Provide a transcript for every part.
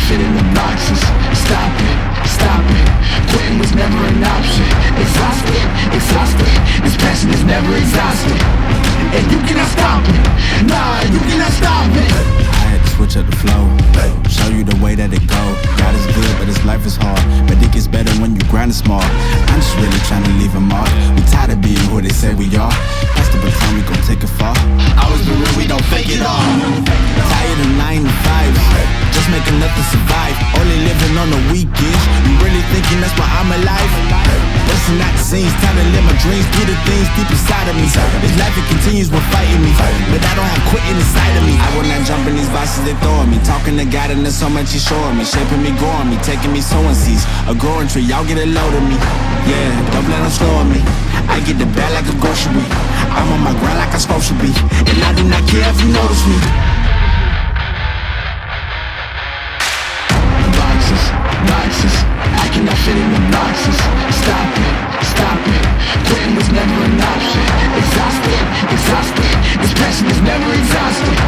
fit in the boxes. Stop it, stop it. Quitting was never an option. Exhausted, exhausted. This passion is never exhausted. And you cannot stop it. Nah, you cannot stop it. I had to switch up the flow, show you the way that it go. God is good, but his life is hard. But it gets better when you grind it smart. I'm just really trying to leave a mark. We tired of being who they say we are. That's the baton, we gon' take it far. Always been real, we don't fake it all. Tired of 9 to 5s, just making enough to survive. Only living on the weekends. You really thinking that's why I'm alive? Busting out the scenes, time to live my dreams, do the things deep inside of me. This life, it continues with fighting me, but I don't have quitting inside of me. I will not jump in these boxes they throw at me. Talking to God and there's so much he's showing me. Shaping me, growing me, taking me sowing seeds. A growing tree, y'all get a load of me. Yeah, don't let them slow on me. I get the bag like a grocery. I'm on my grind like I'm supposed to be. And I do not care if you notice me. Boxes, boxes. I cannot fit in the boxes. Stop it, stop it. Quitting was never an option. Exhausted, exhausted. This passion is never exhausted.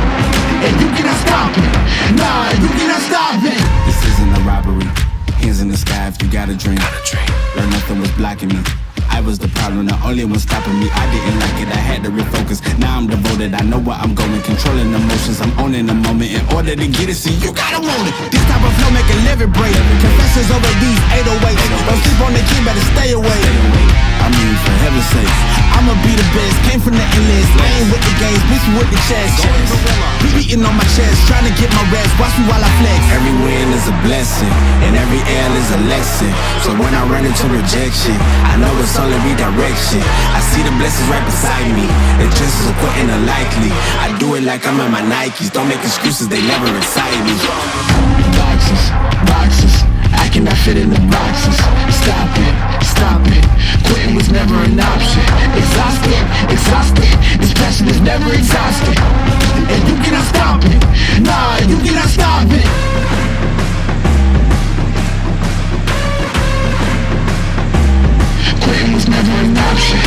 And you cannot stop it. Nah, you cannot stop it. This isn't a robbery. Hands in the sky if you got a dream. Learn nothing was blocking me. I was the problem, the only one stopping me. I didn't like it, I had to refocus. Now I'm devoted, I know where I'm going. Controlling emotions, I'm owning the moment. In order to get it, see, you gotta want it. This type of flow make a living break. Confessions over these 808s. Don't sleep on the key, better stay away. I mean, for heaven's sake, I'ma be the best. Came from the endless, playing with the games, bitch with the chest. Beating on my chest, trying to get my rest. Watch me while I flex. Every win is a blessing, and every L is a lesson. So when I run into rejection, I know it's only redirection. I see the blessings right beside me. The chances of quitting are likely. I do it like I'm in my Nikes. Don't make excuses, they never excite me. Boxes, boxes. I cannot fit in the boxes. Stop it, stop it. Quitting was never an option. Exhausted, exhausted. This passion is never exhausted. And you cannot stop it. Nah, you cannot stop it. Quitting was never an option.